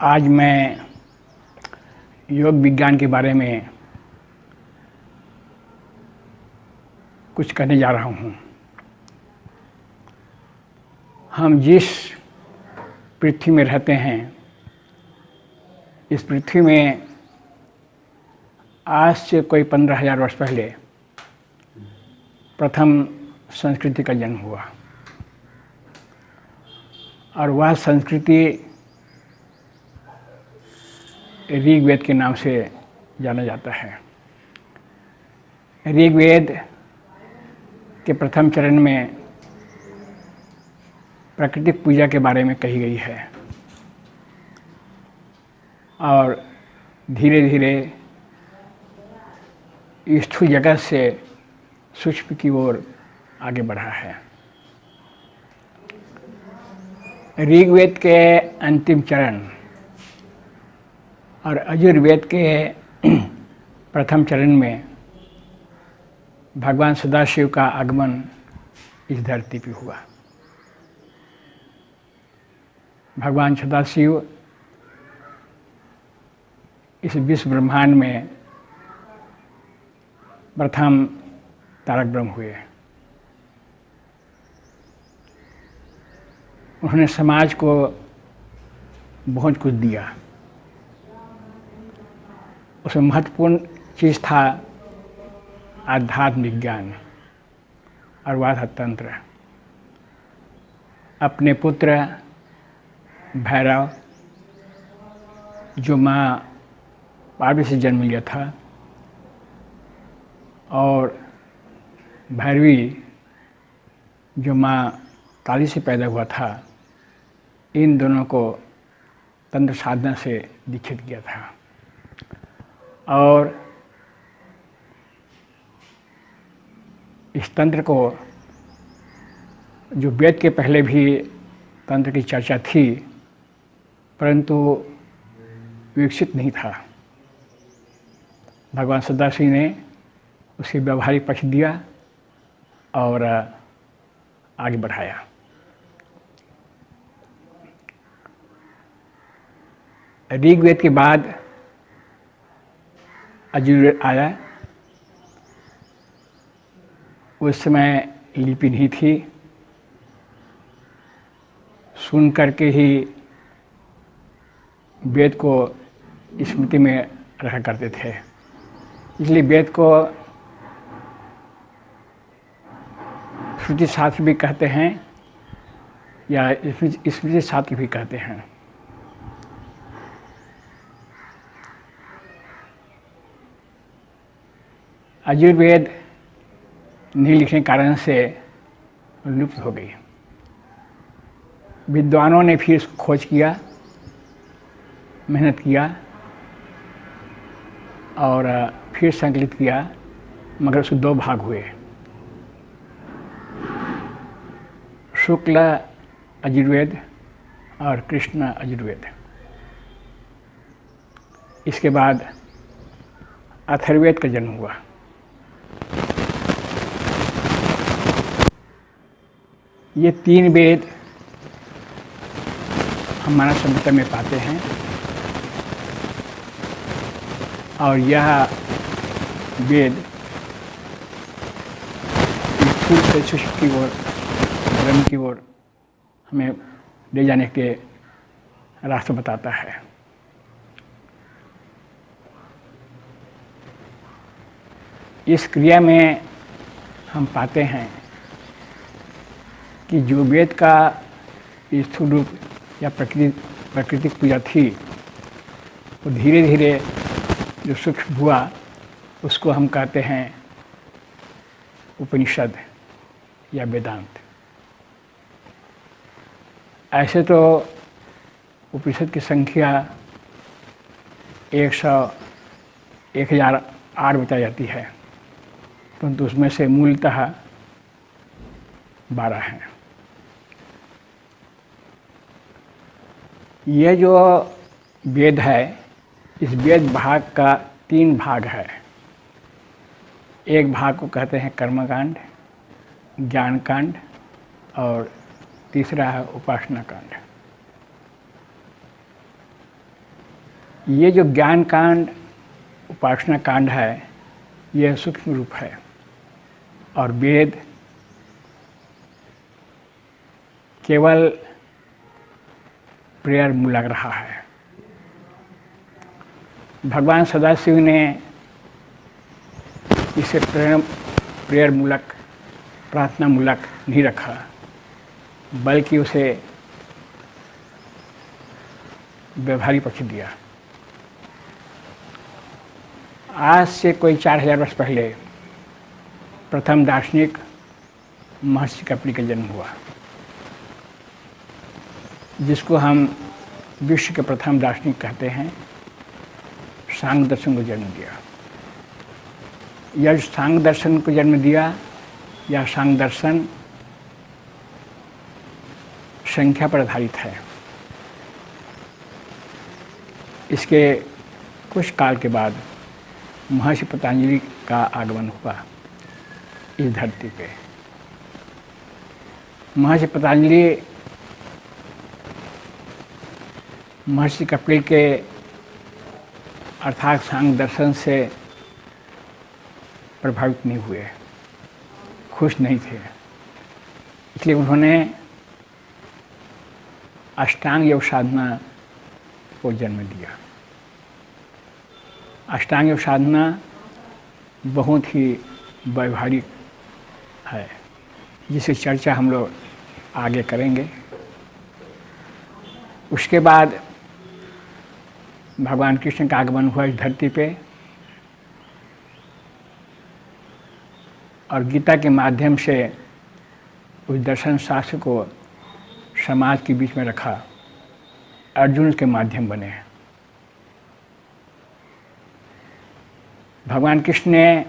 आज मैं योग विज्ञान के बारे में कुछ कहने जा रहा हूँ। हम जिस पृथ्वी में रहते हैं, इस पृथ्वी में आज से कोई 15,000 वर्ष पहले प्रथम संस्कृति का जन्म हुआ और वह संस्कृति ऋग्वेद के नाम से जाना जाता है। ऋग्वेद के प्रथम चरण में प्राकृतिक पूजा के बारे में कही गई है और धीरे धीरे स्थूल जगत से सूक्ष्म की ओर आगे बढ़ा है। ऋग्वेद के अंतिम चरण और यजुर्वेद के प्रथम चरण में भगवान सदाशिव का आगमन इस धरती पर हुआ। भगवान सदाशिव इस विश्व ब्रह्मांड में प्रथम तारक ब्रह्म हुए। उन्होंने समाज को बहुत कुछ दिया। उसमें महत्वपूर्ण चीज़ था आध्यात्म विज्ञान और वाद तंत्र। अपने पुत्र भैरव, जो माँ पार्वती से जन्म लिया था, और भैरवी, जो माँ काली से पैदा हुआ था, इन दोनों को तंत्र साधना से दीक्षित किया था। और इस तंत्र को, जो वेद के पहले भी तंत्र की चर्चा थी, परंतु विकसित नहीं था, भगवान सदाशिव ने उसके व्यवहारिक पक्ष दिया और आगे बढ़ाया। ऋग्वेद के बाद यजुर्वेद आया। उस समय लिपि नहीं थी, सुन करके ही वेद को स्मृति में रखा करते थे। इसलिए वेद को श्रुति शास्त्र भी कहते हैं या स्मृति शास्त्र भी कहते हैं। यजुर्वेद नहीं लिखने के कारण से लुप्त हो गई। विद्वानों ने फिर इसको खोज किया, मेहनत किया और फिर संकलित किया, मगर उसके 2 भाग हुए। शुक्ल यजुर्वेद और कृष्ण यजुर्वेद। इसके बाद अथर्ववेद का जन्म हुआ। ये 3 वेद हम मानव सभ्यता में पाते हैं और यह वेद स्थूल से सूक्ष्म की ओर, ब्रह्म की ओर हमें ले जाने के रास्ते बताता है। इस क्रिया में हम पाते हैं कि जो वेद का स्थूल रूप या प्राकृतिक पूजा थी, वो धीरे धीरे जो सूक्ष्म हुआ, उसको हम कहते हैं उपनिषद या वेदांत। ऐसे तो उपनिषद की संख्या 1008 बताई जाती है, परंतु उसमें से मूलतः 12 हैं। यह जो वेद है, इस वेद भाग का 3 भाग है। एक भाग को कहते हैं कर्मकांड, ज्ञान कांड और तीसरा है उपासना कांड। ये जो ज्ञान कांड उपासना कांड है, यह सूक्ष्म रूप है और वेद केवल प्रेयर मूलक रहा है। भगवान सदाशिव ने इसे प्रेयर मूलक, प्रार्थना मूलक नहीं रखा, बल्कि उसे व्यवहारिक पक्ष दिया। आज से कोई 4000 वर्ष पहले प्रथम दार्शनिक महर्षि कपिल का जन्म हुआ, जिसको हम विश्व के प्रथम दार्शनिक कहते हैं। सांख्य दर्शन को जन्म दिया। यह सांख्य दर्शन को जन्म दिया, यह सांख्य दर्शन संख्या पर आधारित है। इसके कुछ काल के बाद महर्षि पतंजलि का आगमन हुआ इस धरती पे। महर्षि पतंजलि महर्षि कपिल के अर्थात सांख्य दर्शन से प्रभावित नहीं हुए, खुश नहीं थे। इसलिए उन्होंने अष्टांग योग साधना को जन्म दिया। अष्टांग योग साधना बहुत ही व्यवहारिक है, जिसकी चर्चा हम लोग आगे करेंगे। उसके बाद भगवान कृष्ण का आगमन हुआ इस धरती पे और गीता के माध्यम से उस दर्शन शास्त्र को समाज के बीच में रखा। अर्जुन के माध्यम बने। भगवान कृष्ण ने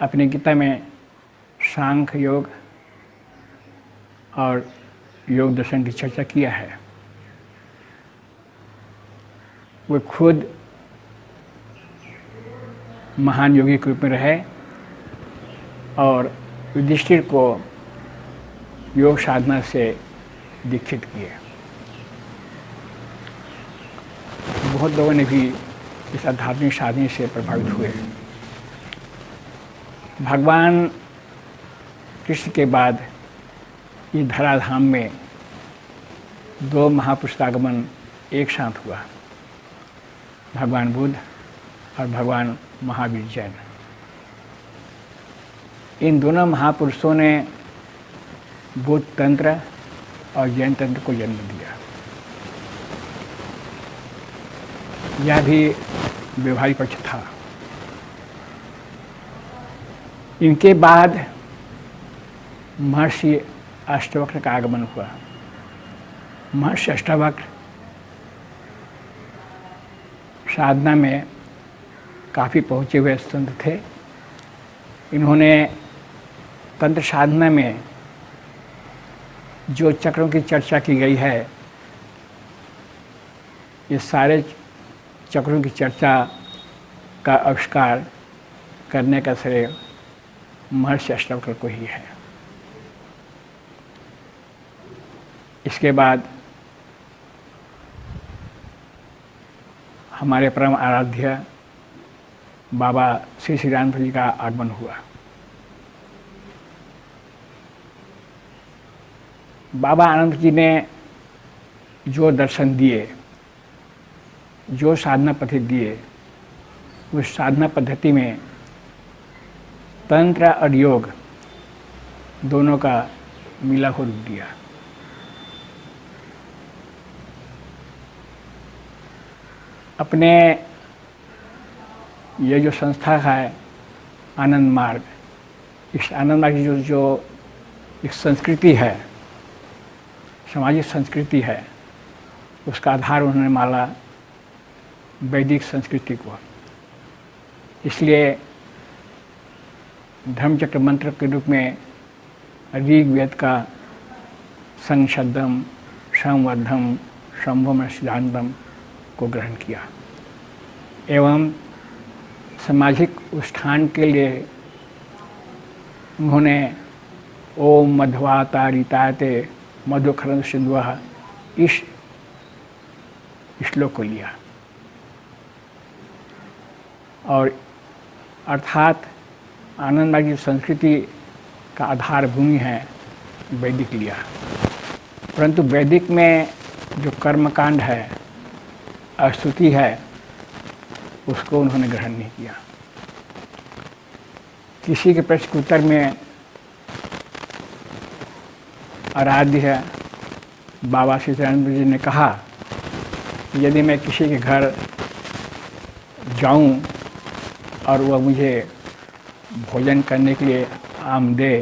अपनी गीता में सांख्य योग और योग दर्शन की चर्चा किया है। वो खुद महान योगी के रूप में रहे और युधिष्ठिर को योग साधना से दीक्षित किए। बहुत लोगों ने भी इस आध्यात्मिक साधना से प्रभावित हुए। भगवान कृष्ण के बाद इस धराधाम में 2 महापुरुष का आगमन एक साथ हुआ, भगवान बुद्ध और भगवान महावीर जैन। इन दोनों महापुरुषों ने बौद्ध तंत्र और जैन तंत्र को जन्म दिया। यह भी व्यवहारिक पक्ष था। इनके बाद महर्षि अष्टावक्र का आगमन हुआ। महर्षि अष्टावक्र साधना में काफ़ी पहुँचे हुए संत थे। इन्होंने तंत्र साधना में जो चक्रों की चर्चा की गई है, ये सारे चक्रों की चर्चा का आविष्कार करने का श्रेय महर्षि अष्टावक्र को ही है। इसके बाद हमारे परम आराध्य बाबा श्री श्री रामचंद्र जी का आगमन हुआ। बाबा आनंद जी ने जो दर्शन दिए, जो साधना पद्धति दिए, उस साधना पद्धति में तंत्र और योग दोनों का मिला हो रूप दिया। अपने ये जो संस्था है आनंद मार्ग, इस आनंद मार्ग की जो एक संस्कृति है, सामाजिक संस्कृति है, उसका आधार उन्होंने माना वैदिक संस्कृति को। इसलिए धर्मचक्र मंत्र के रूप में ऋग्वेद का संशद्धम संवर्धम संभम सिद्धांतम को ग्रहण किया एवं सामाजिक उत्थान के लिए उन्होंने ओम मध्वातारिताते मधुखरंद सिंधुः इस श्लोक को लिया। और अर्थात आनंदमार्ग की संस्कृति का आधार भूमि है वैदिक लिया। परंतु वैदिक में जो कर्मकांड है, स्तुति है, उसको उन्होंने ग्रहण नहीं किया। किसी के प्रश्न के उत्तर में आराध्य है बाबा सीतानंद जी ने कहा, यदि मैं किसी के घर जाऊं और वह मुझे भोजन करने के लिए आम दे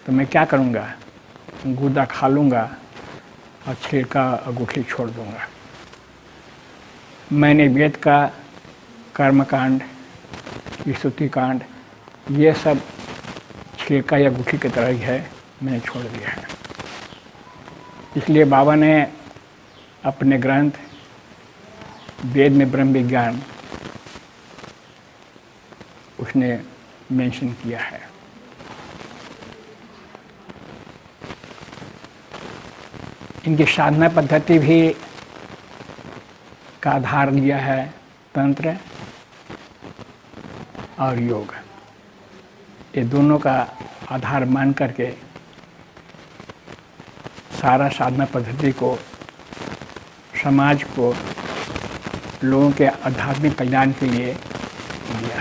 तो मैं क्या करूंगा? गूदा खा लूँगा और छिलका और गुठली छोड़ दूंगा। मैंने वेद का कर्मकांड, स्तुति कांड, ये सब छिलका या गुठली की तरह ही है, मैंने छोड़ दिया है। इसलिए बाबा ने अपने ग्रंथ वेद में ब्रह्म विज्ञान उसने मेंशन किया है। इनकी साधना पद्धति भी का आधार लिया है तंत्र और योग। ये दोनों का आधार मान करके सारा साधना पद्धति को, समाज को, लोगों के आध्यात्मिक कल्याण के लिए दिया है।